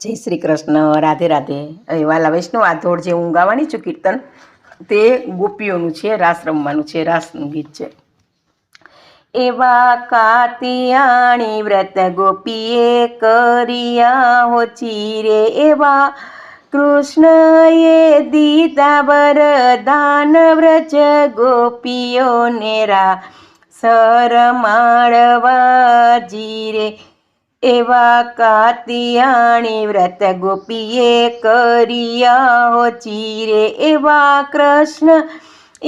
જય શ્રી કૃષ્ણ. રાધે રાધે. હવે વાલા વૈષ્ણવ, આ ધોળ જે હું ગાવાની છું કીર્તન, તે ગોપીઓનું છે, રાસ રમવાનું છે, રાસનું ગીત છે. એવા કાતિયાણી વ્રત ગોપીએ કર્યા હો ચીરે, એવા કૃષ્ણએ દીધા વરદાન વ્રજ ગોપીઓને સરમાળવા જીરે. એવા કાતિયાણી વ્રત ગોપીએ કર્યા હો ચીરે, એવા કૃષ્ણ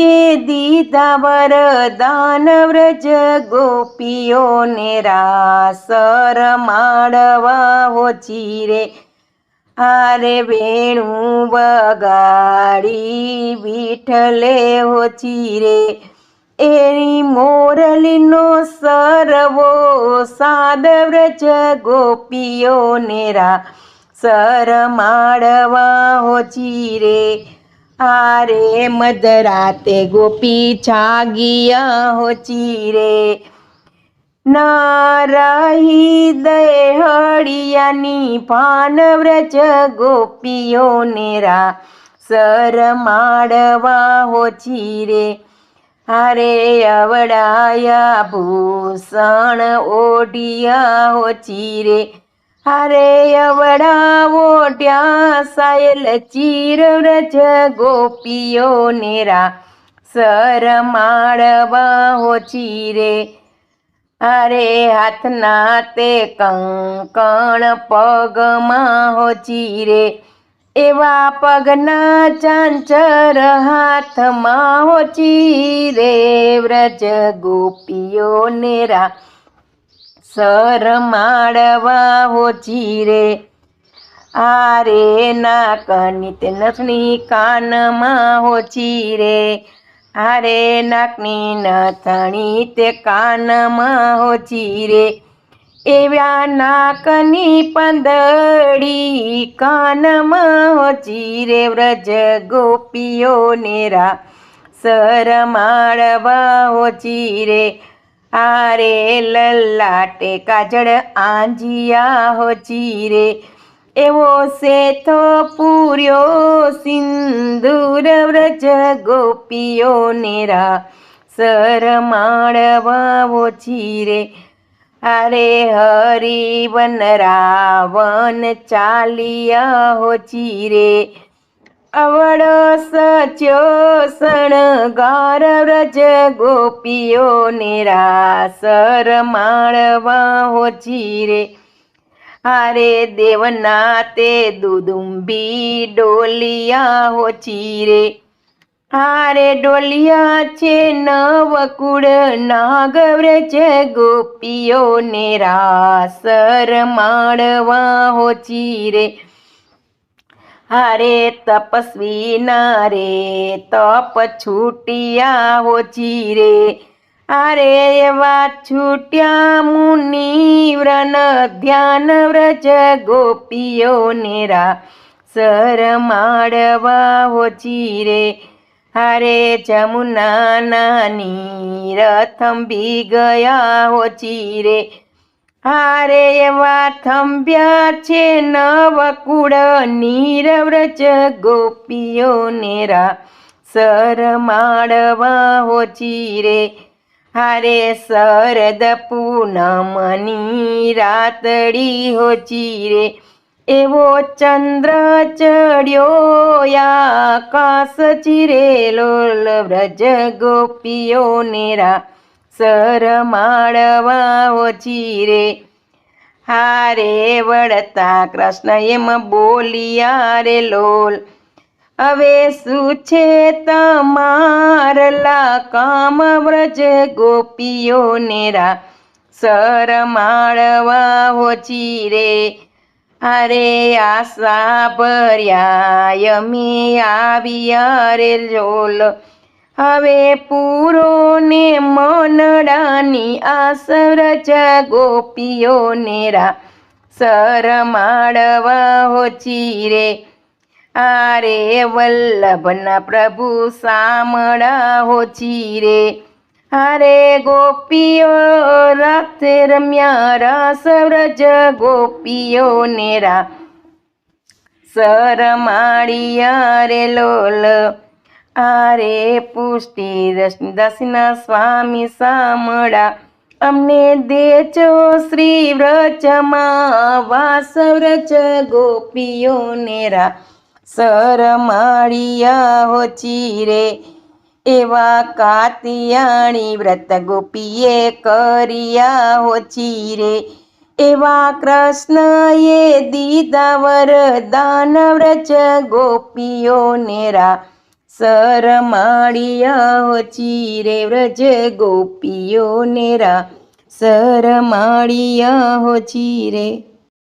એ દીધા વરદાન વ્રજ ગોપીઓને રાસ રમાડવા હો ચીરે. હારે વેણું વગાડી વિઠ્ઠલે હો ચીરે, એની મોરલીનો સરવો સાદ વ્રજ ગોપીઓને સરમાડવા હો ચીરે. હારે મધરાતે ગોપી જાગિયા હો ચીરે, ના રહી દહેડિયાની ભાન વ્રજ ગોપીઓને સરમાડવા હો ચીરે. હારે અવડાયા ભૂષણ ઓઢિયા હો ચીરે, હારે અવડા ઓઢ્યા સાયલ ચીર વ્રજ ગોપીઓને સરમાડવા હો ચીરે. હારે હાથના તે કંકણ પગમાં હો ચીરે, એવા પગના ચાંચર હાથમાં હો ચીરે. વ્રજ ગોપીઓને સરમાડવા હો ચીરે. હારે નાકની તે નથણી કાનમાં હો ચીરે, હારે નાકની નથણી તે કાનમાં હો ચીરે. એવા નાકની પાંદડી કાનમાં હો ચીરે. વ્રજ ગોપીઓને સરમાડવા હો ચીરે. હારે લલાટે કાજળ આંજિયા હો ચીરે, એવો શેથો પૂર્યો સિંદૂર વ્રજ ગોપીઓને સરમાડવા હો ચીરે. હારે હરિવન રાવણ ચાલિયા હો ચીરે, અવળો સચ્યો શણગાર વ્રજ ગોપીઓને સરમાડવા હો ચીરે. હારે દેવના તે દુદુંબી ડોલિયા હો ચીરે, હારે ડોલિયા છે નવકુળ નાગ વ્રજ ગોપીઓને સરમાડવા હો ચીરે. હારે તપસ્વી ના રે તપ છૂટિયા હો ચીરે, હારે એવા છૂટ્યા મુનિવ્રન ધ્યાન વ્રજ ગોપીઓને સરમાડવા હો ચીરે. હારે જમુનાના નીર થંભી ગયા હો ચીરે, હારે એવા થંભ્યા છે નવકુળ નીર વ્રજ ગોપીઓને સરમાડવા હો ચીરે. હારે શરદ પૂનમની રાતડી હો ચીરે, એવો ચંદ્ર ચડ્યો આકાશ ચીરે. લોલ વ્રજ ગોપીઓને સરમાડવા હો ચીરે. હારે વળતા કૃષ્ણ એમ બોલિયા રે લોલ, હવે શું છે તમારલા કામ વ્રજ ગોપીઓને સરમાડવા હો ચીરે. હારે આશા ભર્યા અમે આવ્યા રે લોલ, હવે પૂરો ને મનડાની આસ વ્રજ ગોપીઓને સરમાડવા હો ચીરે. હારે વલ્લભના પ્રભુ સામળા હો ચીરે, હારે ગોપીઓ રાતે રમ્યા રાસ વ્રજ ગોપીઓને સરમાળિયા રે લોલ આરે પુષ્ટિ દસના સ્વામી સામળા અમને દેજો શ્રી વ્રજમાં વાસ વ્રજ ગોપીઓ નેરા સરમાળિયા હો ચીરે એવા કાતિયાણી વ્રત ગોપીએ કર્યા હો ચીરે એવા કૃષ્ણએ દીધા વરદાન વ્રજ ગોપીઓ નેરા સરમાળિયા હો ચીરે વ્રજ ગોપીઓ નેરા સરમાળિયા હો ચીરે.